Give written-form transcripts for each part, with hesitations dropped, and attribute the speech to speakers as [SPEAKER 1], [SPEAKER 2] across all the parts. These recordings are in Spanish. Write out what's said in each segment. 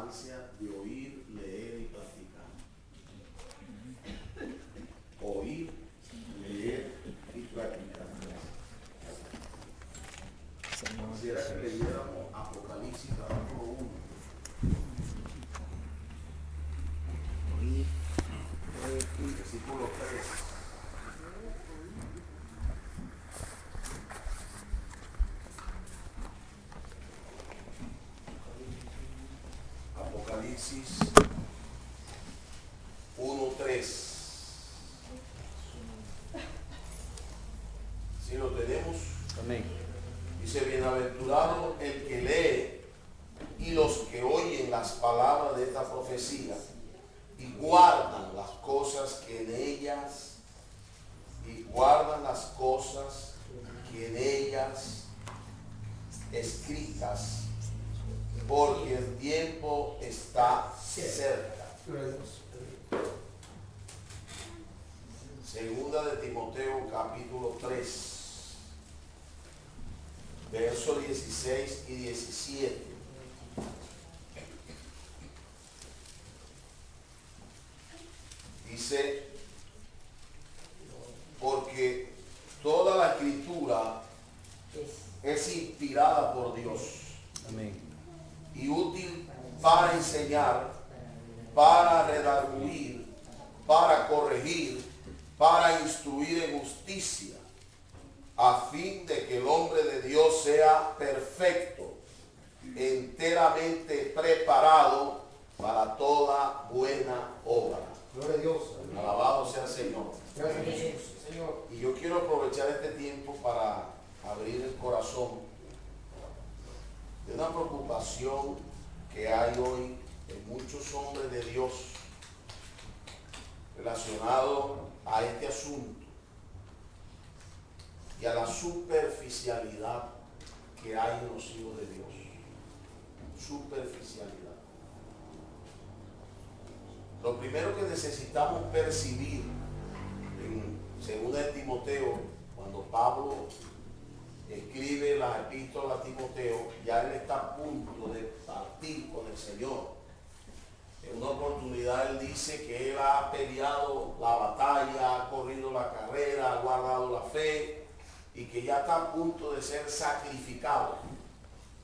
[SPEAKER 1] importancia de oír, leer y practicar. Oír, leer y practicar. Quisiera que leyéramos Apocalipsis capítulo 1, versículo 3. Apocalipsis 1:3. ¿Sí lo tenemos?
[SPEAKER 2] Amén.
[SPEAKER 1] Dice: bienaventurado el que lee y los que oyen las palabras de esta profecía y guardan las cosas que en ellas escritas, porque el tiempo está cerca. Segunda de Timoteo capítulo 3, versos 16 y 17. Dice: porque toda la escritura es inspirada por Dios.
[SPEAKER 2] Amén.
[SPEAKER 1] Y útil para enseñar, para redarguir, para corregir, para instruir en justicia, a fin de que el hombre de Dios sea perfecto, enteramente preparado para toda buena obra.
[SPEAKER 3] Gloria a Dios.
[SPEAKER 1] Alabado sea el Señor.
[SPEAKER 3] Gracias, Jesús. Señor.
[SPEAKER 1] Y yo quiero aprovechar este tiempo para abrir el corazón de una preocupación que hay hoy en muchos hombres de Dios relacionado a este asunto y a la superficialidad que hay en los hijos de Dios. Superficialidad. Lo primero que necesitamos percibir en 2 de Timoteo, cuando Pablo escribe las epístolas a Timoteo, ya él está a punto de partir con el Señor. En una oportunidad él dice que él ha peleado la batalla, ha corrido la carrera, ha guardado la fe y que ya está a punto de ser sacrificado,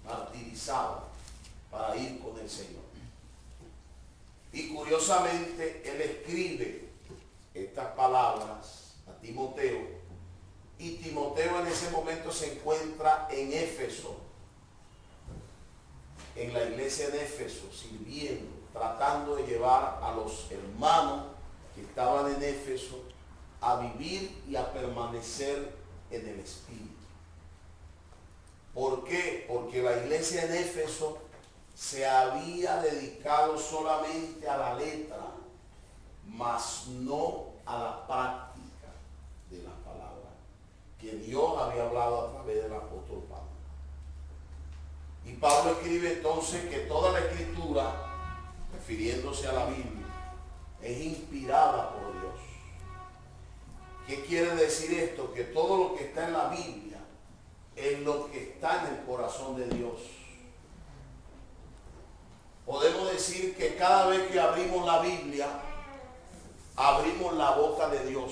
[SPEAKER 1] martirizado para ir con el Señor. Y curiosamente él escribe estas palabras a Timoteo, y Timoteo en ese momento se encuentra en Éfeso, en la iglesia de Éfeso, sirviendo, tratando de llevar a los hermanos que estaban en Éfeso a vivir y a permanecer en el Espíritu. ¿Por qué? Porque la iglesia en Éfeso se había dedicado solamente a la letra, mas no a la práctica de la palabra que Dios había hablado a través del apóstol Pablo. Y Pablo escribe entonces que toda la escritura, refiriéndose a la Biblia, es inspirada por Dios. ¿Qué quiere decir esto? Que todo lo que está en la Biblia es lo que está en el corazón de Dios. Podemos decir que cada vez que abrimos la Biblia, abrimos la boca de Dios.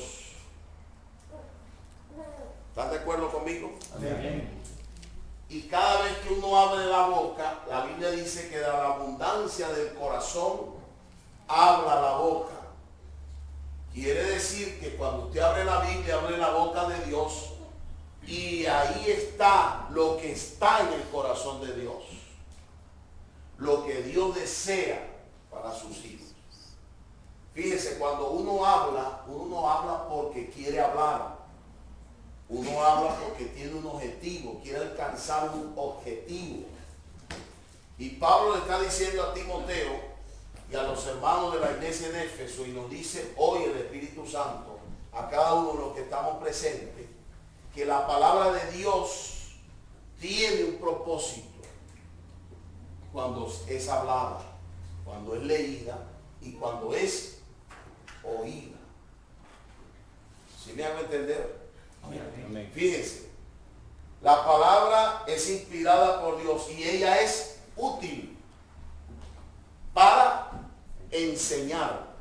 [SPEAKER 1] ¿Están de acuerdo conmigo?
[SPEAKER 2] Amén.
[SPEAKER 1] Y cada vez que uno abre la boca, la Biblia dice que de la abundancia del corazón habla la boca. Quiere decir que cuando usted abre la Biblia, abre la boca de Dios, y ahí está lo que está en el corazón de Dios. Lo que Dios desea para sus hijos. Fíjese, cuando uno habla porque quiere hablar. Uno habla porque tiene un objetivo, quiere alcanzar un objetivo. Y Pablo le está diciendo a Timoteo y a los hermanos de la iglesia de Éfeso, y nos dice hoy el Espíritu Santo a cada uno de los que estamos presentes, que la palabra de Dios tiene un propósito cuando es hablada, cuando es leída y cuando es oída. ¿Sí me hago entender?
[SPEAKER 2] Amén.
[SPEAKER 1] Fíjense, la palabra es inspirada por Dios y ella es útil. enseñar.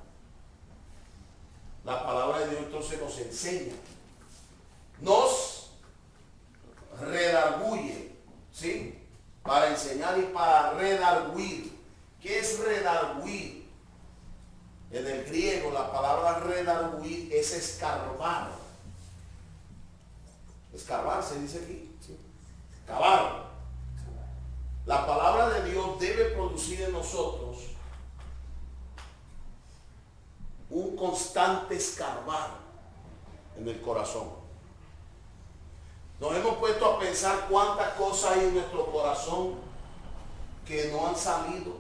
[SPEAKER 1] La palabra de Dios entonces nos enseña, nos redarguye, ¿sí? Para enseñar y para redarguir. ¿Qué es redarguir? En el griego la palabra redarguir es escarbar. Escarbar se dice aquí, ¿sí? Cavar. La palabra de Dios debe producir en nosotros un constante escarbar en el corazón. Nos hemos puesto a pensar cuántas cosas hay en nuestro corazón que no han salido.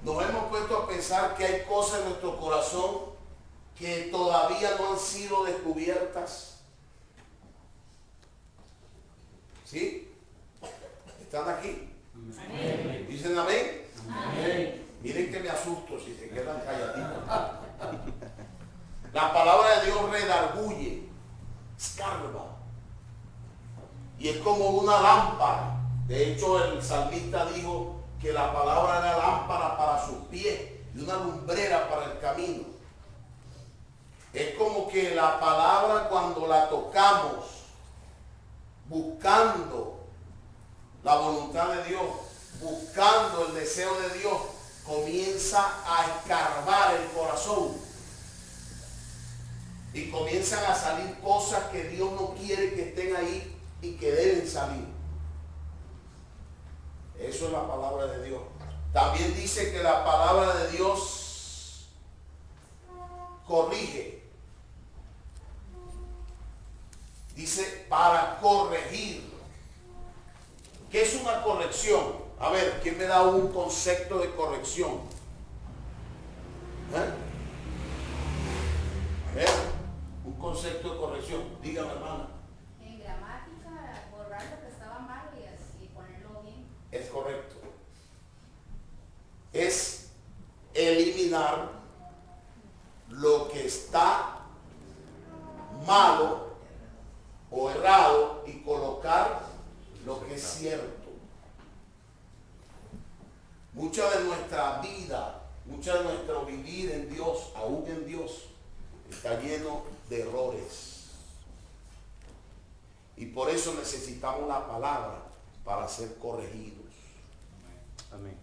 [SPEAKER 1] Nos hemos puesto a pensar que hay cosas en nuestro corazón que todavía no han sido descubiertas. ¿Sí? ¿Están aquí?
[SPEAKER 3] Amén.
[SPEAKER 1] ¿Dicen amén?
[SPEAKER 3] Amén.
[SPEAKER 1] Miren que me asusto si se quedan calladitos. La palabra de Dios redarguye, escarba. Y es como una lámpara. De hecho, el salmista dijo que la palabra era lámpara para sus pies y una lumbrera para el camino. Es como que la palabra, cuando la tocamos, buscando la voluntad de Dios, buscando el deseo de Dios, comienza a escarbar el corazón y comienzan a salir cosas que Dios no quiere que estén ahí y que deben salir. Eso es la palabra de Dios. También dice que la palabra de Dios corrige. Dice para corregir. ¿Qué es una corrección? A ver, ¿quién me da un concepto de corrección? A ver, un concepto de corrección. Dígame, hermana.
[SPEAKER 4] En gramática, borrar lo que estaba mal y ponerlo bien.
[SPEAKER 1] Es correcto. Es eliminar lo que está malo o errado y colocar lo que es cierto. Mucha de nuestra vida, mucha de nuestro vivir en Dios, aún en Dios, está lleno de errores. Y por eso necesitamos la palabra para ser corregidos.
[SPEAKER 2] Amén.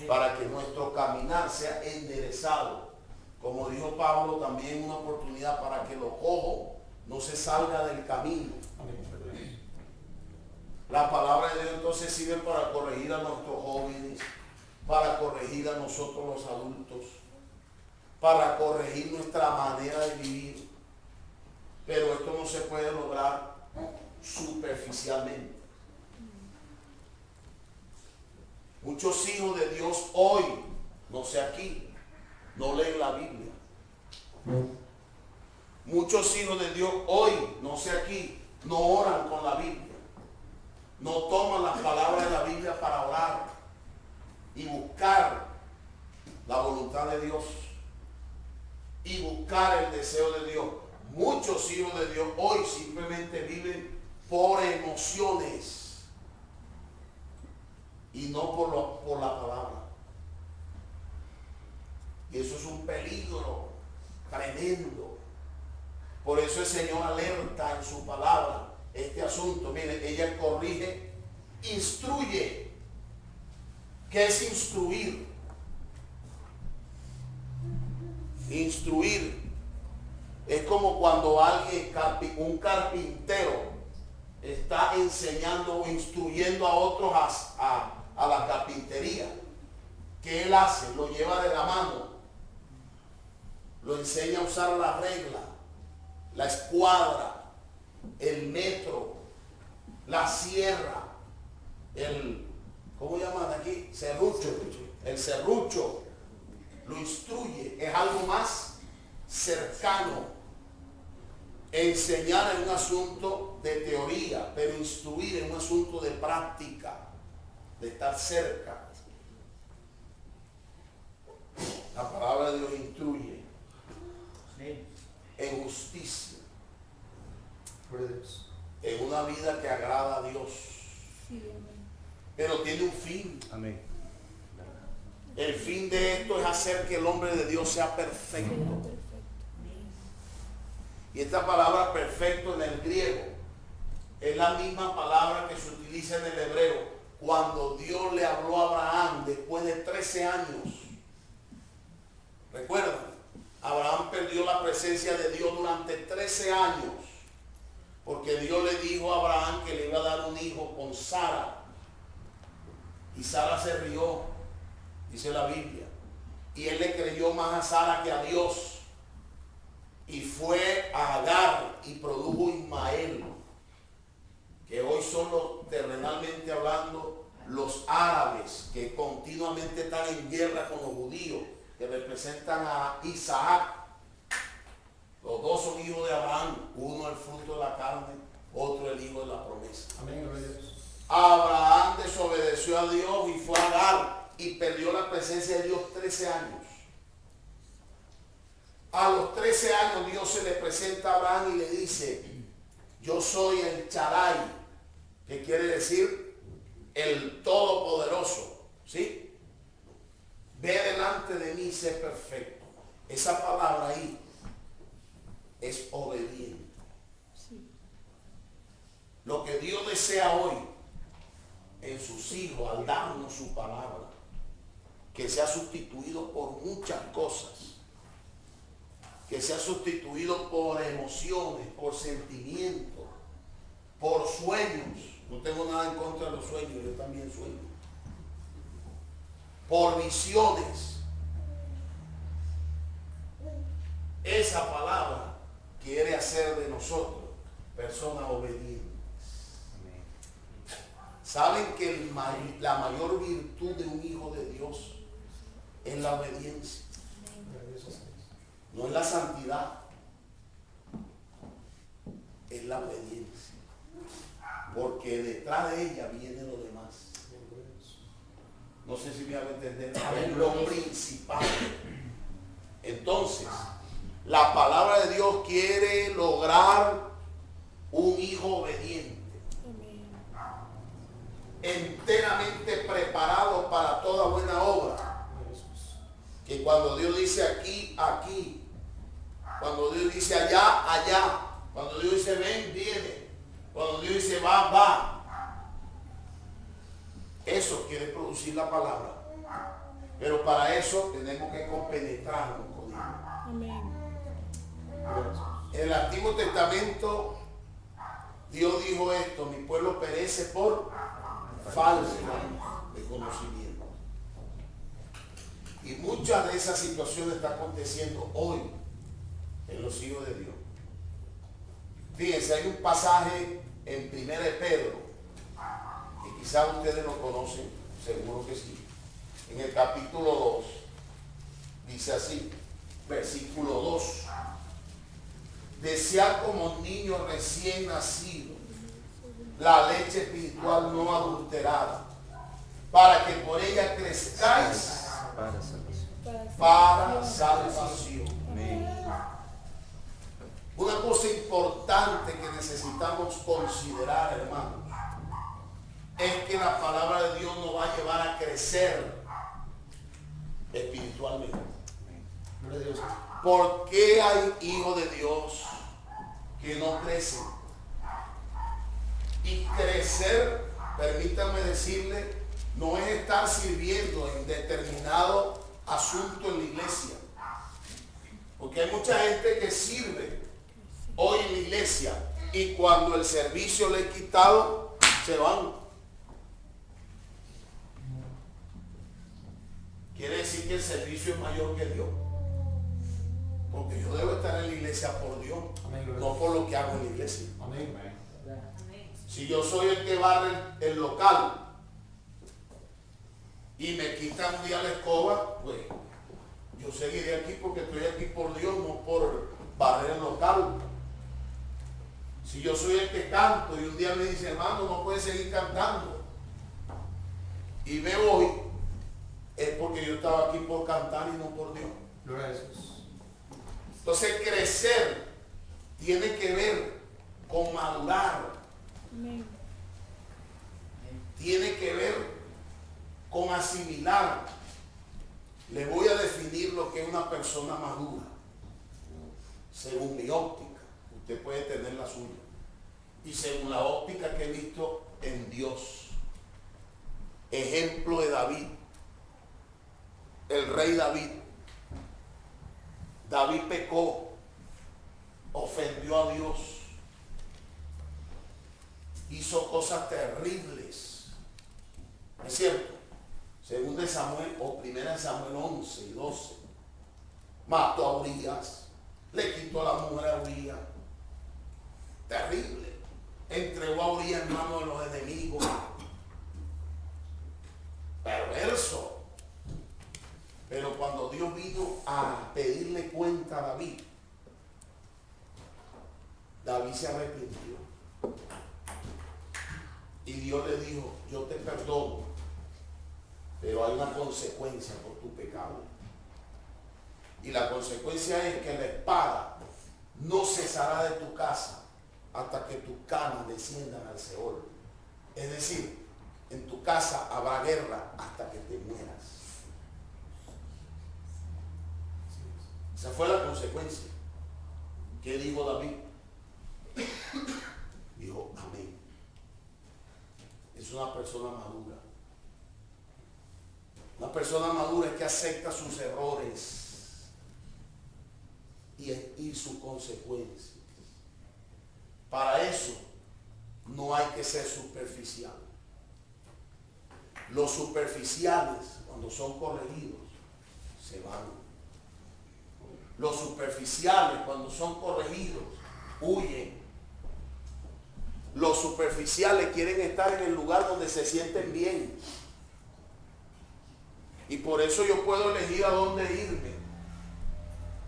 [SPEAKER 1] Para que nuestro caminar sea enderezado. Como dijo Pablo, también una oportunidad para que lo cojo no se salga del camino. La palabra de Dios entonces sirve para corregir a nuestros jóvenes, para corregir a nosotros los adultos, para corregir nuestra manera de vivir. Pero esto no se puede lograr superficialmente. Muchos hijos de Dios hoy, no sé aquí, no leen la Biblia. Muchos hijos de Dios hoy, no sé aquí, no oran con la Biblia. No toman las palabras de la Biblia para orar y buscar la voluntad de Dios y buscar el deseo de Dios. Muchos hijos de Dios hoy simplemente viven por emociones y no por la palabra. Y eso es un peligro tremendo. Por eso el Señor alerta en su palabra este asunto. Mire, ella corrige, instruye. ¿Qué es instruir? Instruir es como cuando alguien, un carpintero, está enseñando o instruyendo a otros a la carpintería. ¿Qué él hace? Lo lleva de la mano, lo enseña a usar la regla, la escuadra, el metro, la sierra, ¿cómo llaman aquí? Serrucho. El serrucho lo instruye, es algo más cercano. Enseñar en un asunto de teoría, pero instruir en un asunto de práctica, de estar cerca. La palabra de Dios instruye en justicia, en una vida que agrada a Dios, pero tiene un fin.
[SPEAKER 2] Amén.
[SPEAKER 1] El fin de esto es hacer que el hombre de Dios sea perfecto. Y esta palabra perfecto en el griego es la misma palabra que se utiliza en el hebreo cuando Dios le habló a Abraham después de 13 años. ¿Recuerdan? Abraham perdió la presencia de Dios durante 13 años. Porque Dios le dijo a Abraham que le iba a dar un hijo con Sara. Y Sara se rió, dice la Biblia. Y él le creyó más a Sara que a Dios. Y fue a Agar y produjo Ismael. Que hoy son los, terrenalmente hablando, los árabes que continuamente están en guerra con los judíos, que representan a Isaac. Los dos son hijos de Abraham, uno el fruto de la carne, otro el hijo de la promesa.
[SPEAKER 3] Amén.
[SPEAKER 1] Abraham desobedeció a Dios y fue a Agar y perdió la presencia de Dios 13 años. A los 13 años Dios se le presenta a Abraham y le dice, yo soy el Charai, que quiere decir el Todopoderoso, ¿sí? Ve delante de mí y sé perfecto. Esa palabra ahí es obediente. Lo que Dios desea hoy en sus hijos al darnos su palabra, que sea sustituido por muchas cosas, que sea sustituido por emociones, por sentimientos, por sueños. No tengo nada en contra de los sueños, yo también sueño. Por visiones. Esa palabra quiere hacer de nosotros personas obedientes. ¿Saben que la mayor virtud de un hijo de Dios es la obediencia? No es la santidad, es la obediencia. Porque detrás de ella viene lo demás. No sé si me hago entender. Es lo principal. Entonces, la palabra de Dios quiere lograr un hijo obediente. Enteramente preparado para toda buena obra. Que cuando Dios dice aquí, aquí. Cuando Dios dice allá, allá. Cuando Dios dice ven, viene. Cuando Dios dice va, va. Eso quiere producir la palabra. Pero para eso tenemos que compenetrarnos con Dios.
[SPEAKER 5] Amén.
[SPEAKER 1] En el Antiguo Testamento Dios dijo esto: mi pueblo perece por falta de conocimiento. Y muchas de esas situaciones están aconteciendo hoy en los hijos de Dios. Fíjense, hay un pasaje en 1 de Pedro, que quizás ustedes lo conocen, seguro que sí. En el capítulo 2, dice así, versículo 2. Desead como niño recién nacido la leche espiritual no adulterada, para que por ella crezcáis para salvación. Una cosa importante que necesitamos considerar, hermanos, es que la palabra de Dios nos va a llevar a crecer espiritualmente. ¿Por qué hay hijos de Dios que no crecen? Y crecer, permítanme decirle, no es estar sirviendo en determinado asunto en la iglesia. Porque hay mucha gente que sirve hoy en la iglesia y cuando el servicio le es quitado, se van. Quiere decir que el servicio es mayor que Dios. Porque yo debo estar en la iglesia por Dios, no por lo que hago en la iglesia.
[SPEAKER 3] Amén.
[SPEAKER 1] Si yo soy el que barre el local y me quitan un día la escoba, pues yo seguiré aquí porque estoy aquí por Dios, no por barrer el local. Si yo soy el que canto y un día me dice, hermano, no puedes seguir cantando, y me voy, es porque yo estaba aquí por cantar y no por Dios.
[SPEAKER 3] Gloria a Jesús.
[SPEAKER 1] Entonces crecer tiene que ver con madurar.
[SPEAKER 5] Amén.
[SPEAKER 1] Tiene que ver con asimilar. Le voy a definir lo que es una persona madura, según mi óptica. Usted puede tener la suya. Y según la óptica que he visto en Dios. Ejemplo de David, el rey David. David pecó, ofendió a Dios, hizo cosas terribles. ¿Es cierto? Según de Samuel, o primera de Samuel 11 y 12, mató a Urías, le quitó a la mujer a Urías. Terrible. Entregó a Urías en manos de los enemigos. Perverso. Pero cuando Dios vino a pedirle cuenta a David, David se arrepintió. Y Dios le dijo, yo te perdono, pero hay una consecuencia por tu pecado. Y la consecuencia es que la espada no cesará de tu casa hasta que tus canas desciendan al Seol. Es decir, en tu casa habrá guerra hasta que te mueras. Esa fue la consecuencia. ¿Qué dijo David? Dijo, amén. Es una persona madura. Una persona madura es que acepta sus errores y sus consecuencias. Para eso no hay que ser superficial. Los superficiales, cuando son corregidos, se van. Los superficiales, cuando son corregidos, huyen. Los superficiales quieren estar en el lugar donde se sienten bien. Y por eso yo puedo elegir a dónde irme.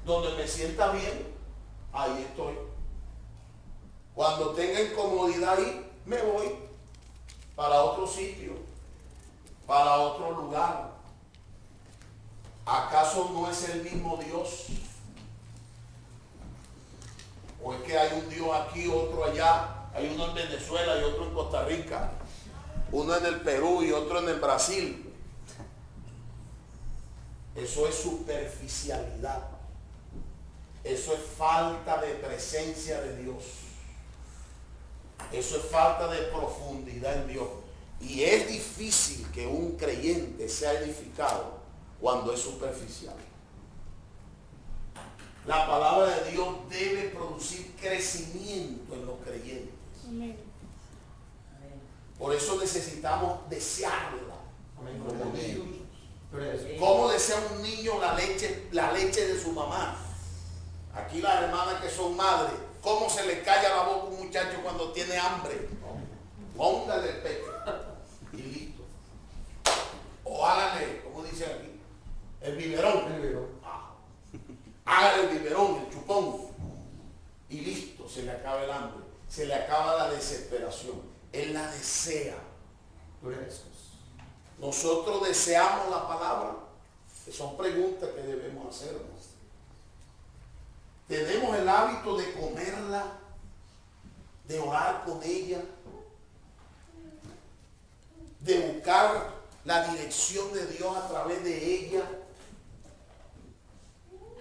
[SPEAKER 1] Donde me sienta bien, ahí estoy. Cuando tenga incomodidad ahí, me voy para otro sitio, para otro lugar. ¿Acaso no es el mismo Dios? ¿O es que hay un Dios aquí, otro allá? Hay uno en Venezuela y otro en Costa Rica. Uno en el Perú y otro en el Brasil. Eso es superficialidad. Eso es falta de presencia de Dios. Eso es falta de profundidad en Dios. Y es difícil que un creyente sea edificado cuando es superficial. La palabra de Dios debe producir crecimiento en los creyentes.
[SPEAKER 3] Amén.
[SPEAKER 1] Por eso necesitamos desearla.
[SPEAKER 3] Amén.
[SPEAKER 1] Como niños.
[SPEAKER 3] Amén.
[SPEAKER 1] ¿Cómo desea un niño la leche de su mamá? Aquí las hermanas que son madres, ¿cómo se le calla la boca a un muchacho cuando tiene hambre? Póngale el pecho y listo. O hágale, como dice aquí, el biberón. Hágale el biberón, el chupón. Y listo, se le acaba el hambre. Se le acaba la desesperación. Él la desea. Nosotros deseamos la palabra. Que son preguntas que debemos hacernos. Tenemos el hábito de comerla, de orar con ella, de buscar la dirección de Dios a través de ella.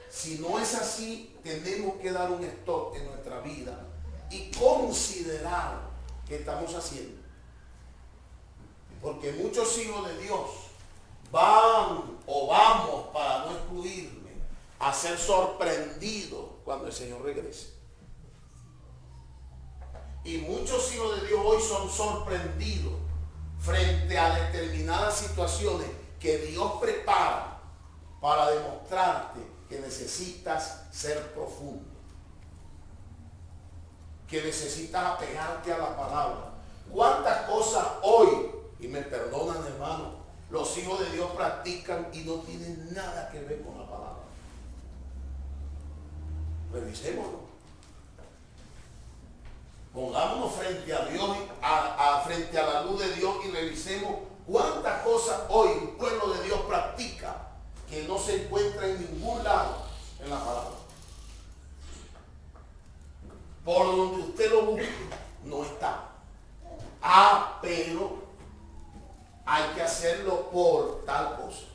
[SPEAKER 1] Si no es así, tenemos que dar un stop en nuestra vida y considerar qué estamos haciendo. Porque muchos hijos de Dios van o vamos, para no excluirme, a ser sorprendidos cuando el Señor regrese. Y muchos hijos de Dios hoy son sorprendidos frente a determinadas situaciones que Dios prepara para demostrarte que necesitas ser profundo, que necesitas apegarte a la palabra. ¿Cuántas cosas hoy, y me perdonan hermano, los hijos de Dios practican y no tienen nada que ver con la palabra? Revisémoslo. Pongámonos frente a Dios, frente a la luz de Dios y revisemos cuántas cosas hoy el pueblo de Dios practica que no se encuentra en ningún lado en la palabra. Por donde usted lo busque, no está. Pero hay que hacerlo por tal cosa.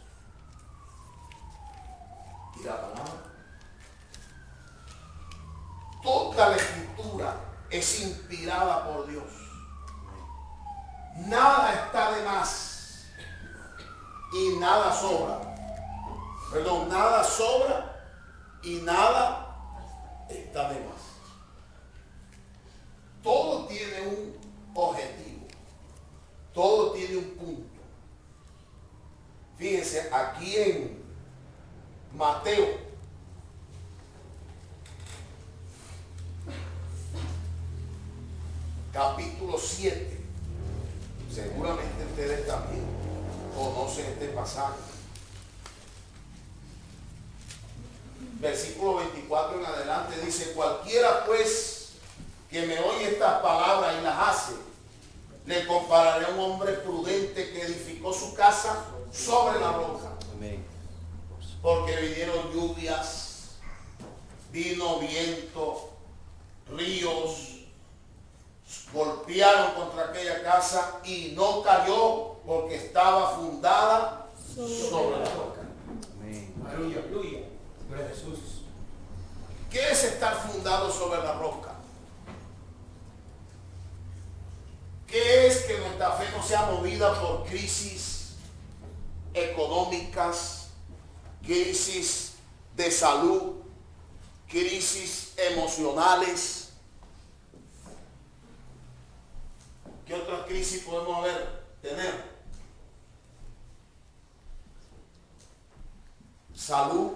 [SPEAKER 1] toda la escritura es inspirada por Dios. Nada está de más y nada sobra. Perdón, nada sobra y nada está de más. Todo tiene un objetivo. Todo tiene un punto. Fíjense, aquí en Mateo, capítulo 7, seguramente ustedes también conocen este pasaje. Versículo 24 en adelante dice: cualquiera pues que me oye estas palabras y las hace, le compararé a un hombre prudente que edificó su casa sobre la roca.
[SPEAKER 2] Amén.
[SPEAKER 1] Porque vinieron lluvias, vino viento, ríos, golpearon contra aquella casa y no cayó porque estaba fundada sobre la roca.
[SPEAKER 2] Amén.
[SPEAKER 3] Aleluya, aleluya. Gloria a Jesús.
[SPEAKER 1] ¿Qué es estar fundado sobre la roca? ¿Qué es que nuestra fe no sea movida por crisis económicas, crisis de salud, crisis emocionales? ¿Qué otras crisis podemos tener? Salud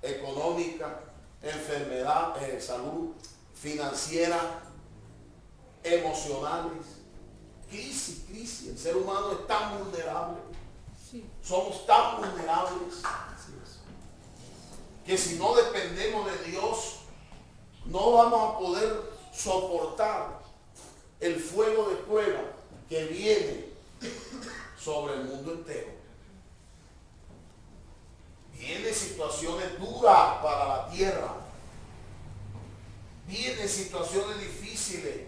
[SPEAKER 1] económica, enfermedad, salud financiera, emocionales. Crisis. El ser humano es tan vulnerable.
[SPEAKER 5] Sí.
[SPEAKER 1] Somos tan vulnerables que si no dependemos de Dios, no vamos a poder soportar el fuego de prueba que viene sobre el mundo entero. Vienen situaciones duras para la tierra. Vienen situaciones difíciles,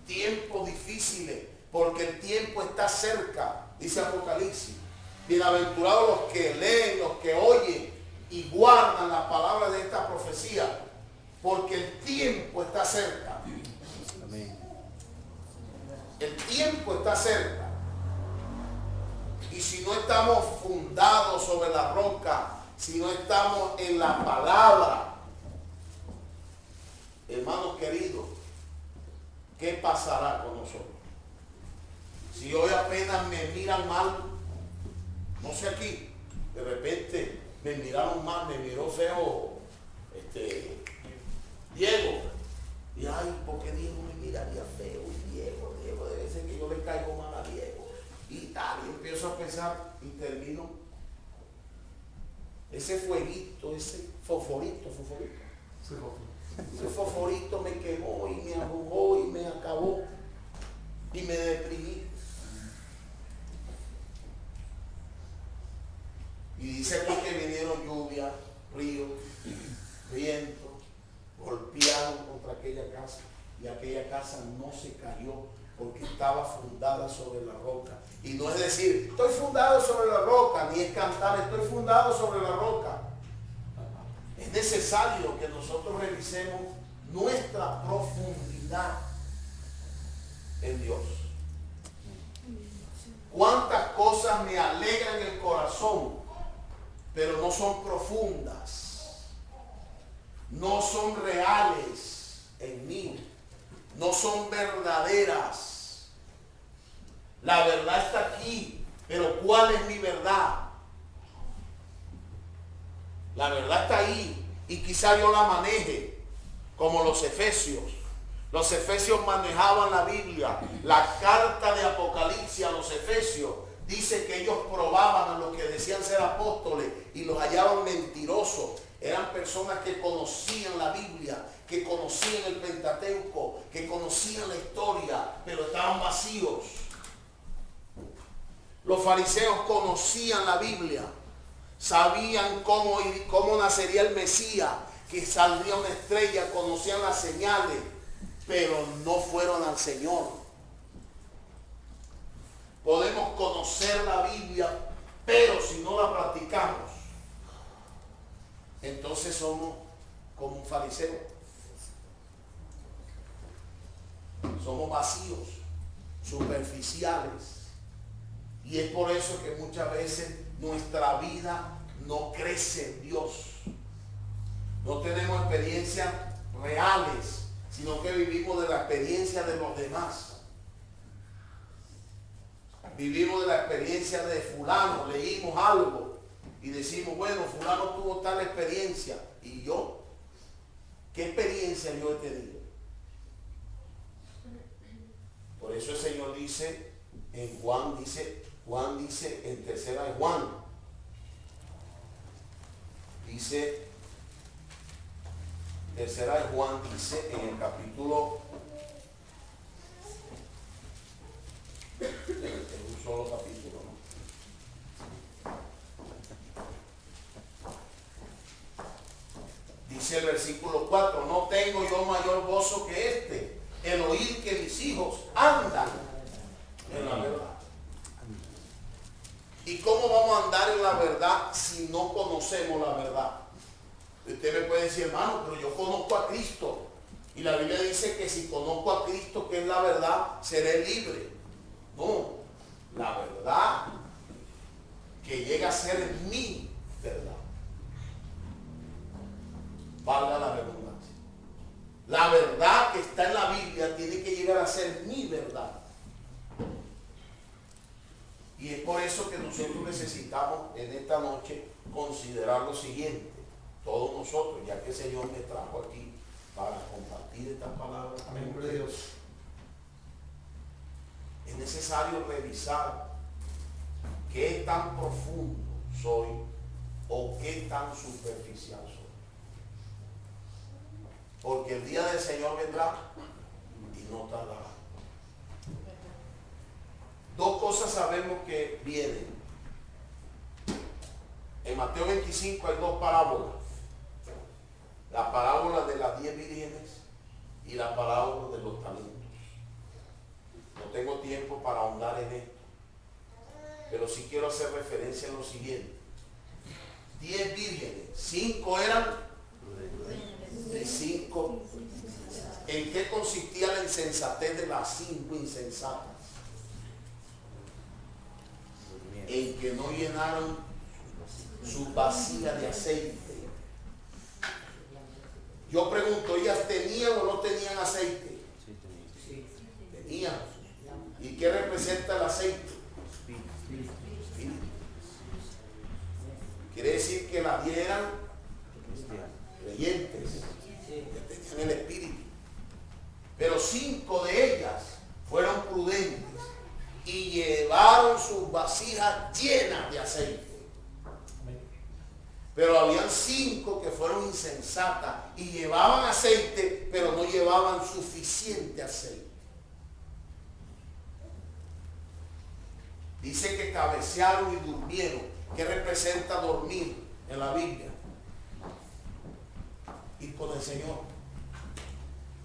[SPEAKER 1] tiempos difíciles, porque el tiempo está cerca, dice Apocalipsis. Bienaventurados los que leen, los que oyen y guardan la palabra de esta profecía, porque el tiempo está cerca.
[SPEAKER 2] Amén.
[SPEAKER 1] El tiempo está cerca. Y si no estamos fundados sobre la roca, si no estamos en la palabra, hermanos queridos, ¿qué pasará con nosotros? Si hoy apenas me miran mal, no sé aquí, de repente me miraron mal, me miró feo Diego. Y ay, ¿por qué Diego me miraría feo? Y Diego debe ser que yo le caigo mal a Diego. Y tal, y empiezo a pensar y termino. Ese fueguito, ese fosforito. Ese fosforito me quemó y me arrugó y me acabó y me deprimí. Y dice aquí que vinieron lluvias, ríos, viento, golpearon contra aquella casa y aquella casa no se cayó porque estaba fundada sobre la roca. Y no es decir, estoy fundado sobre la roca, ni es cantar, estoy fundado sobre la roca. Es necesario que nosotros revisemos nuestra profundidad en Dios. ¿Cuántas cosas me alegran el corazón, pero no son profundas? No son reales en mí. No son verdaderas. La verdad está aquí, pero ¿cuál es mi verdad? La verdad está ahí y quizá yo la maneje como los efesios. Los efesios manejaban la Biblia. La carta de Apocalipsis a los efesios dice que ellos probaban a los que decían ser apóstoles y los hallaban mentirosos. Eran personas que conocían la Biblia, que conocían el Pentateuco, que conocían la historia, pero estaban vacíos. Los fariseos conocían la Biblia, sabían cómo nacería el Mesías, que saldría una estrella, conocían las señales, pero no fueron al Señor. Podemos conocer la Biblia, pero si no la practicamos, entonces somos como un fariseo. somos vacíos, superficiales. Y es por eso que muchas veces nuestra vida no crece en Dios. No tenemos experiencias reales, sino que vivimos de la experiencia de los demás. Vivimos de la experiencia de fulano, leímos algo y decimos, bueno, fulano tuvo tal experiencia. ¿Y yo? ¿Qué experiencia yo he tenido? Por eso el Señor dice, en Juan dice en tercera de Juan, dice, tercera de Juan dice en el capítulo, es un solo capítulo, ¿no? Dice el versículo 4, no tengo yo mayor gozo que este, el oír que mis hijos andan en la verdad. ¿Y cómo vamos a andar en la verdad si no conocemos la verdad? Usted me puede decir, hermano, pero yo conozco a Cristo. Y la Biblia dice que si conozco a Cristo, que es la verdad, seré libre. No, la verdad que llega a ser mi verdad. Valga la redundancia. La verdad que está en la Biblia tiene que llegar a ser mi verdad. Y es por eso que nosotros necesitamos en esta noche considerar lo siguiente. Todos nosotros, ya que el Señor me trajo aquí para compartir estas palabras con ustedes, es necesario revisar qué tan profundo soy o qué tan superficial soy. Porque el día del Señor vendrá y no tardará. Dos cosas sabemos que vienen. En Mateo 25 hay dos parábolas. La parábola de las 10 vírgenes y la parábola de los talentos. No tengo tiempo para ahondar en esto, pero sí quiero hacer referencia a lo siguiente. 10 vírgenes, 5 eran de 5. ¿En qué consistía la insensatez de las 5 insensatas? En que no llenaron su vasija de aceite. Yo pregunto, ¿ellas tenían o no tenían aceite?
[SPEAKER 2] Sí,
[SPEAKER 1] Tenían. ¿Y qué representa el aceite? Espíritu. Quiere decir que las 10 eran creyentes, que tenían el Espíritu. Pero 5 de ellas fueron prudentes y llevaron sus vasijas llenas de aceite. Pero habían 5 que fueron insensatas y llevaban aceite, pero no llevaban suficiente aceite. Dice que cabecearon y durmieron. ¿Qué representa dormir en la Biblia? Ir con el Señor.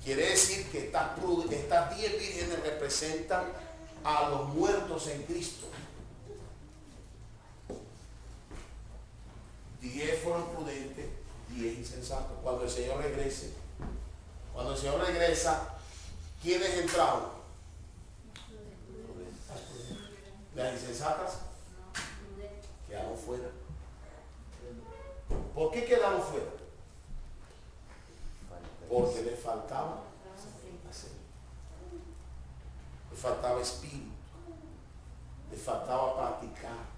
[SPEAKER 1] Quiere decir que estas 10 vírgenes representan a los muertos en Cristo. 10 fueron prudentes, 10 insensatos. Cuando el Señor regresa, ¿quiénes entraron? Las insensatas quedaron fuera. ¿Por qué quedaron fuera? Porque les faltaba aceite. Les faltaba espíritu. Les faltaba practicar.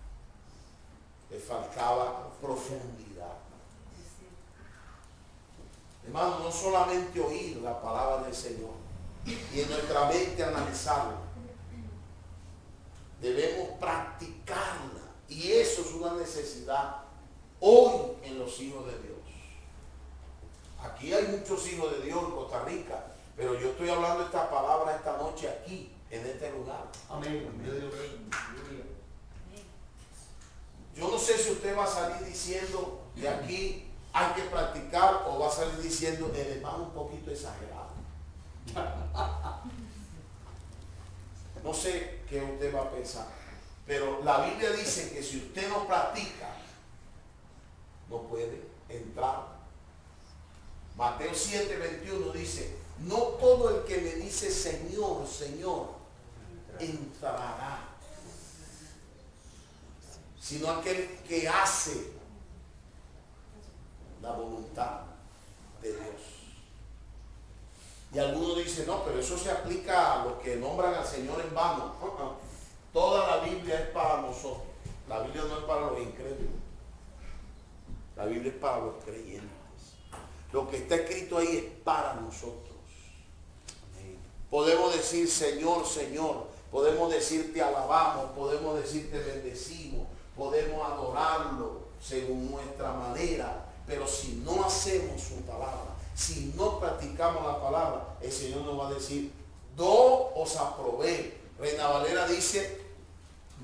[SPEAKER 1] Les faltaba profundidad. Hermano, no solamente oír la palabra del Señor y en nuestra mente analizarla. Debemos practicarla. Y eso es una necesidad hoy en los hijos de Dios. Aquí hay muchos hijos de Dios en Costa Rica, pero yo estoy hablando esta palabra esta noche aquí, en este lugar. Amén. Yo no sé si usted va a salir diciendo de aquí hay que practicar o va a salir diciendo el hermano un poquito exagerado. No sé qué usted va a pensar, pero la Biblia dice que si usted no practica, no puede entrar. Mateo 7:21 dice, No todo el que me dice Señor, Señor, entrará, sino aquel que hace la voluntad de Dios. Y algunos dicen, no, pero eso se aplica a los que nombran al Señor en vano. Toda la Biblia es para nosotros. La Biblia no es para los incrédulos. La Biblia es para los creyentes. Lo que está escrito ahí es para nosotros. Podemos decir Señor, Señor. Podemos decir te alabamos. Podemos decir te bendecimos. Podemos adorarlo según nuestra manera. Pero si no hacemos su palabra, si no practicamos la palabra, el Señor nos va a decir, no os aprobé. Reina Valera dice,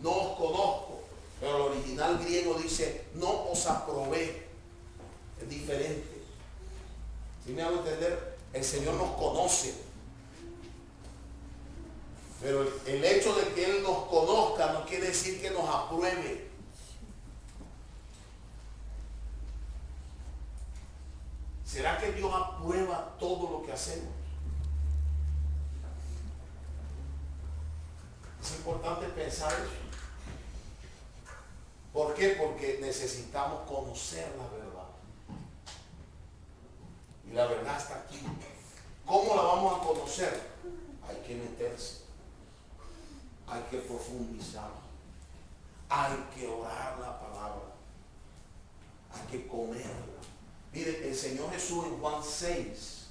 [SPEAKER 1] no os conozco. Pero el original griego dice, no os aprobé. Es diferente. ¿Sí me hago entender? El Señor nos conoce. Pero el hecho de que Él nos conozca no quiere decir que nos apruebe. ¿Será que Dios aprueba todo lo que hacemos? Es importante pensar eso. ¿Por qué? Porque necesitamos conocer la verdad. Y la verdad está aquí. ¿Cómo la vamos a conocer? Hay que meterse. Hay que profundizar. Hay que orar la palabra. Hay que comerla. Mire, el Señor Jesús en Juan 6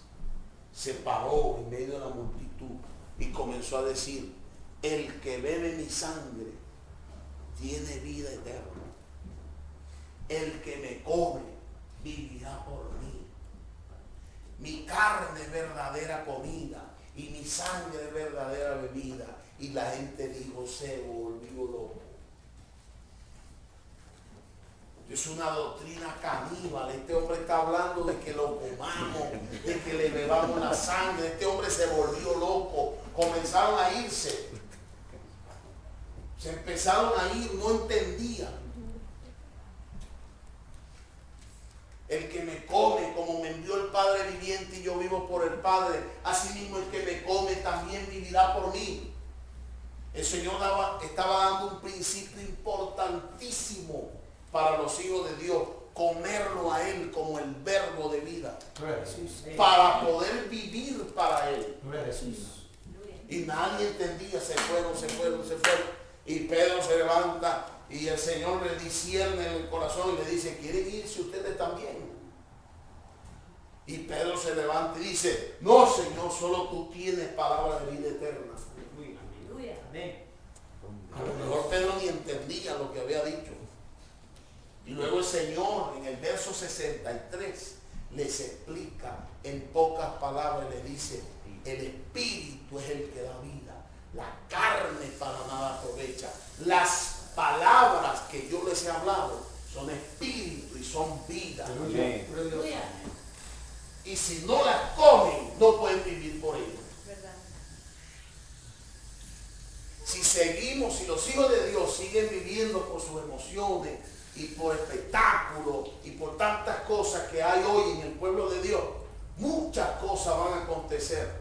[SPEAKER 1] se paró en medio de la multitud y comenzó a decir, el que bebe mi sangre tiene vida eterna. El que me come vivirá por mí. Mi carne es verdadera comida y mi sangre es verdadera bebida. Y la gente dijo, se volvió loco. Es una doctrina caníbal. Este hombre está hablando de que lo comamos, de que le bebamos la sangre. Este hombre se volvió loco. Comenzaron a irse. Se empezaron a ir, no entendían. El que me come, como me envió el Padre viviente y yo vivo por el Padre, asimismo el que me come también vivirá por mí. El Señor estaba dando un principio importantísimo para los hijos de Dios, comerlo a Él como el verbo de vida, para poder vivir para Él. Y nadie entendía, se fueron. Y Pedro se levanta y el Señor le discierne en el corazón y le dice, ¿quieren irse ustedes también? Y Pedro se levanta y dice, no, Señor, solo tú tienes palabra de vida eterna. A lo mejor Pedro ni entendía lo que había dicho. Y luego el Señor en el verso 63 les explica en pocas palabras, le dice, el Espíritu es el que da vida, la carne para nada aprovecha. Las palabras que yo les he hablado son espíritu y son vida. Y si no las comen, no pueden vivir por ellas. Si seguimos, si los hijos de Dios siguen viviendo por sus emociones y por espectáculos y por tantas cosas que hay hoy en el pueblo de Dios, muchas cosas van a acontecer.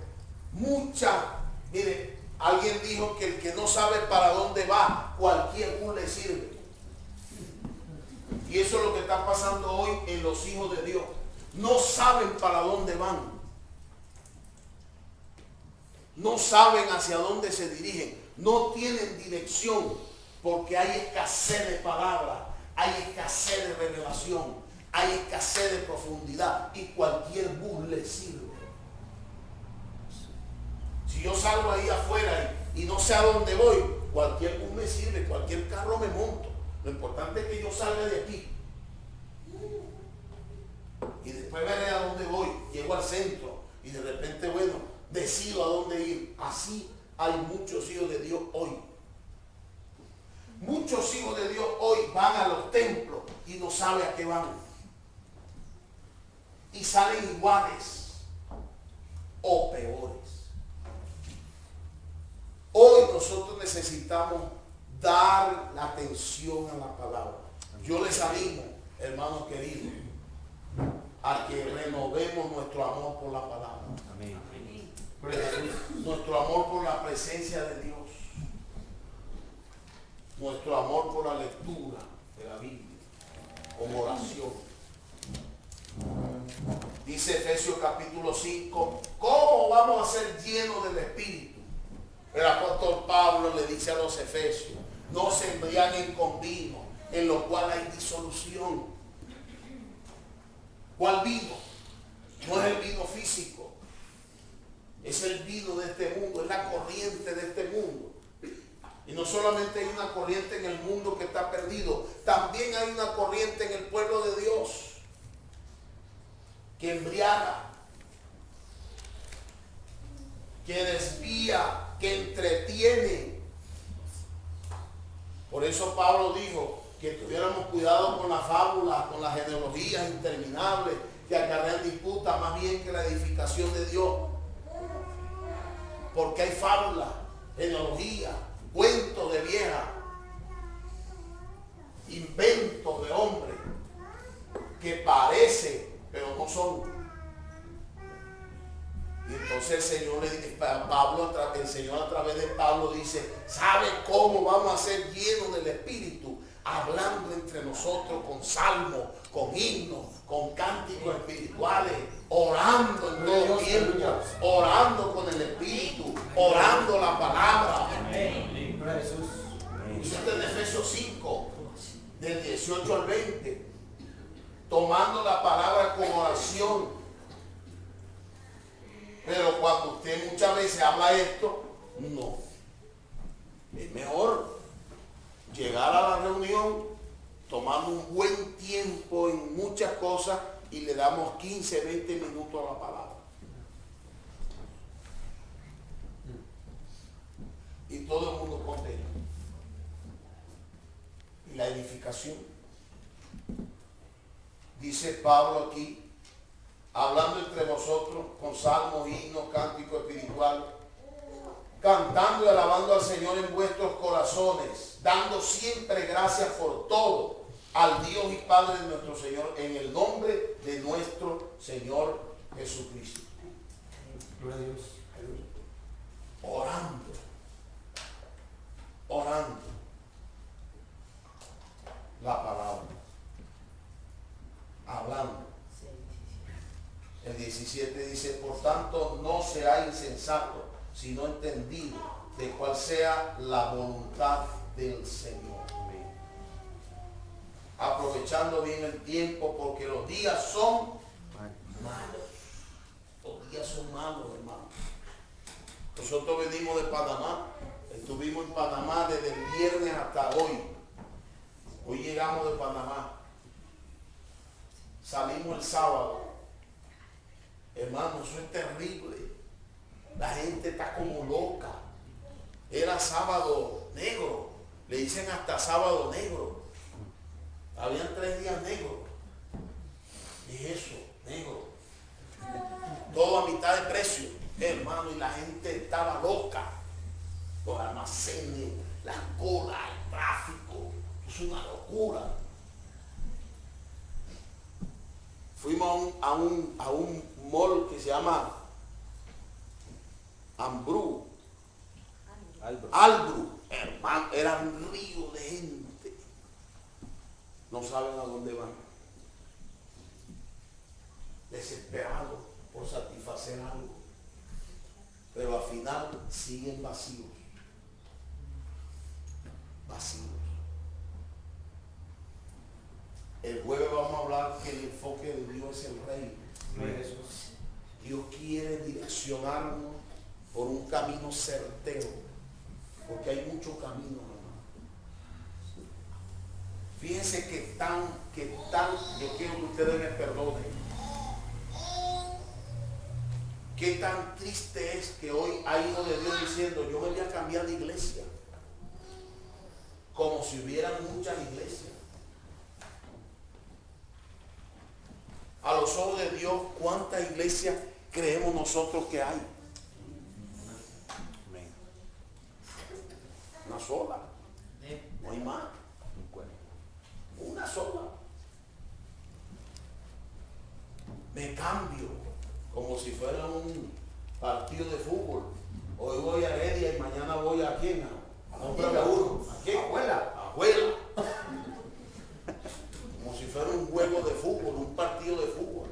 [SPEAKER 1] Muchas. Mire, alguien dijo que el que no sabe para dónde va, cualquier bus le sirve. Y eso es lo que está pasando hoy en los hijos de Dios. No saben para dónde van. No saben hacia dónde se dirigen. No tienen dirección porque hay escasez de palabras, hay escasez de revelación, hay escasez de profundidad y cualquier bus le sirve. Si yo salgo ahí afuera y no sé a dónde voy, cualquier bus me sirve, cualquier carro me monto. Lo importante es que yo salga de aquí. Y después veré a dónde voy, llego al centro y de repente, bueno, decido a dónde ir. Así hay muchos hijos de Dios hoy. Muchos hijos de Dios hoy van a los templos y no saben a qué van. Y salen iguales o peores. Hoy nosotros necesitamos dar la atención a la palabra. Yo les animo, hermanos queridos, a que renovemos nuestro amor por la palabra.
[SPEAKER 2] Amén.
[SPEAKER 1] Nuestro amor por la presencia de Dios. Nuestro amor por la lectura de la Biblia. Con oración. Dice Efesios capítulo 5, ¿cómo vamos a ser llenos del Espíritu? El apóstol Pablo le dice a los efesios, no se embriaguen con vino, en lo cual hay disolución. ¿Cuál vino? No es el vino físico, es el vino de este mundo, es la corriente de este mundo. Y no solamente hay una corriente en el mundo que está perdido, también hay una corriente en el pueblo de Dios que embriaga, que desvía, que entretiene. Por eso Pablo dijo que tuviéramos cuidado con las fábulas, con las genealogías interminables que acarrean disputas más bien que la edificación de Dios. Porque hay fábulas, genealogías, cuentos de vieja, inventos de hombres que parecen, pero no son. Y entonces el Señor el Señor a través de Pablo dice, ¿sabe cómo vamos a ser llenos del Espíritu? Hablando entre nosotros con salmos, con himnos, con cánticos espirituales, orando en todo tiempo, orando con el Espíritu, orando la palabra.
[SPEAKER 3] Amén. Gloria a Jesús.
[SPEAKER 1] Eso está en Efesios 5, del 18 al 20. Tomando la palabra con oración. Pero cuando usted muchas veces habla esto, no. Es mejor llegar a la reunión, tomar un buen tiempo en muchas cosas y le damos 15, 20 minutos a la palabra. Y todo el mundo contento. Y la edificación. Dice Pablo aquí, hablando entre vosotros con salmos, himnos, cánticos espirituales, cantando y alabando al Señor en vuestros corazones, dando siempre gracias por todo al Dios y Padre de nuestro Señor, en el nombre de nuestro Señor Jesucristo.
[SPEAKER 3] Gloria a Dios.
[SPEAKER 1] Orando, orando la palabra, hablando. El 17 dice, por tanto no será insensato, sino entendido de cuál sea la voluntad del Señor. Aprovechando bien el tiempo, porque los días son malos. Los días son malos, hermano. Nosotros venimos de Panamá, estuvimos en Panamá desde el viernes hasta hoy. Hoy llegamos de Panamá. Salimos el sábado. Hermano, eso es terrible. La gente está como loca. Era sábado negro. Le dicen hasta sábado negro. Habían 3 días negros. ¿Qué es eso? Negro. Todo a mitad de precio. Hermano, y la gente estaba loca. Los almacenes, las colas, el tráfico. Es una locura. Fuimos a un mall que se llama Albru, hermano, era un río de gente. No saben a dónde van. Desesperados por satisfacer algo. Pero al final siguen vacíos. Vacíos. El jueves vamos a hablar que el enfoque de Dios es el reino.
[SPEAKER 3] Gloria a Jesús.
[SPEAKER 1] Dios quiere direccionarnos por un camino certero, porque hay muchos caminos, hermano. Fíjense que tan, yo quiero que ustedes me perdonen, qué tan triste es que hoy hay uno de Dios diciendo, yo me voy a cambiar de iglesia, como si hubieran muchas iglesias. A los ojos de Dios, ¿cuántas iglesias creemos nosotros que hay? Una sola. No hay más. Una sola. Me cambio como si fuera un partido de fútbol. Hoy voy a Heredia y mañana voy a quién? Nombre de uno. ¿A quién? Abuela. Abuela. Como si fuera un juego de fútbol, un partido de fútbol.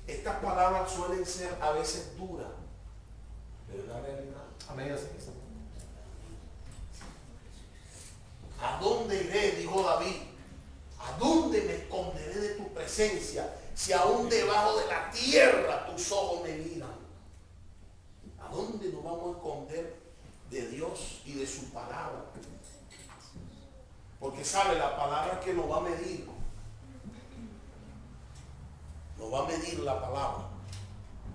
[SPEAKER 1] Estas palabras suelen ser a veces duras. ¿Verdad?
[SPEAKER 3] Amén. Así es.
[SPEAKER 1] ¿A dónde iré? Dijo David. ¿A dónde me esconderé de tu presencia? Si aún debajo de la tierra tus ojos me miran. ¿A dónde nos vamos a esconder de Dios y de su palabra? Porque sabe, la palabra que nos va a medir. Nos va a medir la palabra.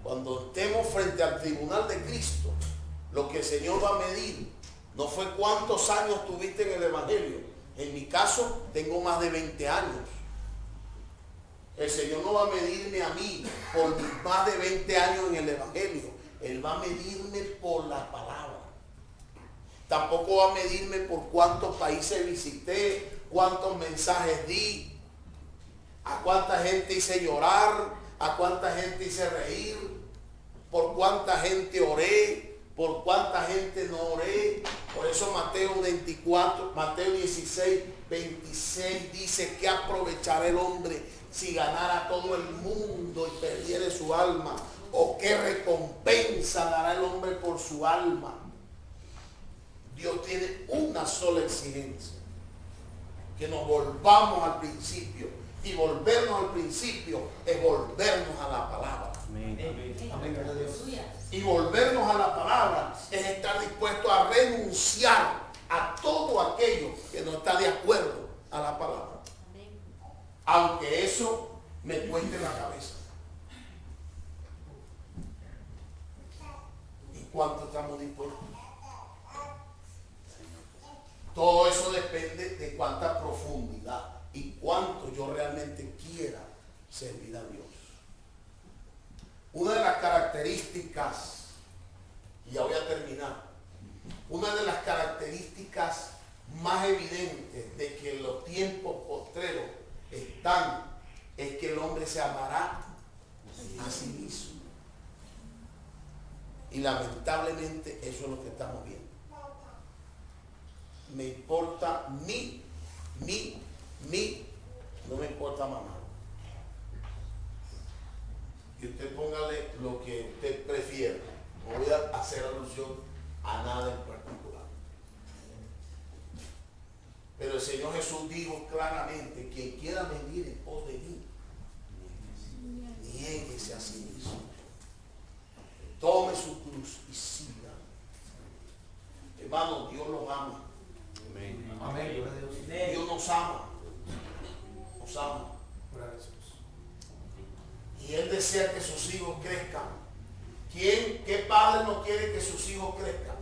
[SPEAKER 1] Cuando estemos frente al tribunal de Cristo, lo que el Señor va a medir no fue cuántos años tuviste en el Evangelio. En mi caso, tengo más de 20 años. El Señor no va a medirme a mí por mis más de 20 años en el Evangelio. Él va a medirme por la palabra. Tampoco va a medirme por cuántos países visité, cuántos mensajes di, a cuánta gente hice llorar, a cuánta gente hice reír, por cuánta gente oré, por cuánta gente no oré. Por eso Mateo 16, 26 dice que aprovechará el hombre si ganara todo el mundo y perdiere su alma, o qué recompensa dará el hombre por su alma. Dios tiene una sola exigencia: que nos volvamos al principio, y volvernos al principio es volvernos a la palabra.
[SPEAKER 2] Amén.
[SPEAKER 3] Amén. Gloria a Dios.
[SPEAKER 1] Y volvernos a la palabra es estar dispuesto a renunciar a todo aquello que no está de acuerdo a la palabra, aunque eso me cueste la cabeza. ¿Y cuánto estamos dispuestos? Todo eso depende de cuánta profundidad y cuánto yo realmente quiera servir a Dios. Una de las características, y ya voy a terminar, una de las características más evidentes de que los tiempos postreros están, es que el hombre se amará a sí mismo. Y lamentablemente eso es lo que estamos viendo. Me importa no me importa mamá. Y usted póngale lo que usted prefiera. No voy a hacer alusión a nada en particular. Pero el Señor Jesús dijo claramente: quien quiera venir en pos de mí, niéguese a sí mismo, tome su cruz y siga. Hermano, Dios los ama.
[SPEAKER 2] Amén.
[SPEAKER 3] Amén. Gloria a Dios.
[SPEAKER 1] Dios nos ama. Nos ama.
[SPEAKER 3] Gloria a Jesús.
[SPEAKER 1] Y Él desea que sus hijos crezcan. ¿Qué padre no quiere que sus hijos crezcan?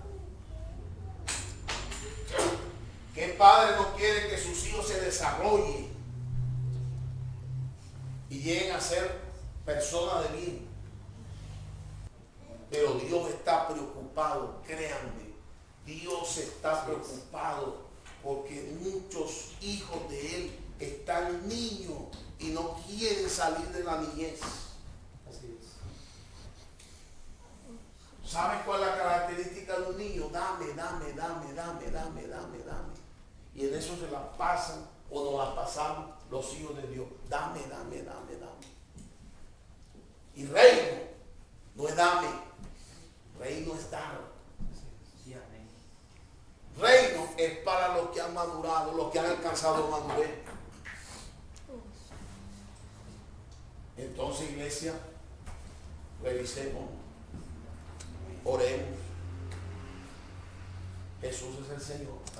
[SPEAKER 1] ¿Qué padre no quiere que sus hijos se desarrollen y lleguen a ser personas de bien? Pero Dios está preocupado, créanme. Dios está preocupado porque muchos hijos de Él están niños y no quieren salir de la niñez.
[SPEAKER 3] Así es.
[SPEAKER 1] ¿Sabes cuál es la característica de un niño? Dame. Y en eso se la pasan o nos la pasamos los hijos de Dios. Dame. Y reino no es dame, reino es dar.
[SPEAKER 3] Sí, amén.
[SPEAKER 1] Reino es para los que han madurado, los que han alcanzado madurez. Entonces, iglesia, revisemos, oremos. Jesús es el Señor.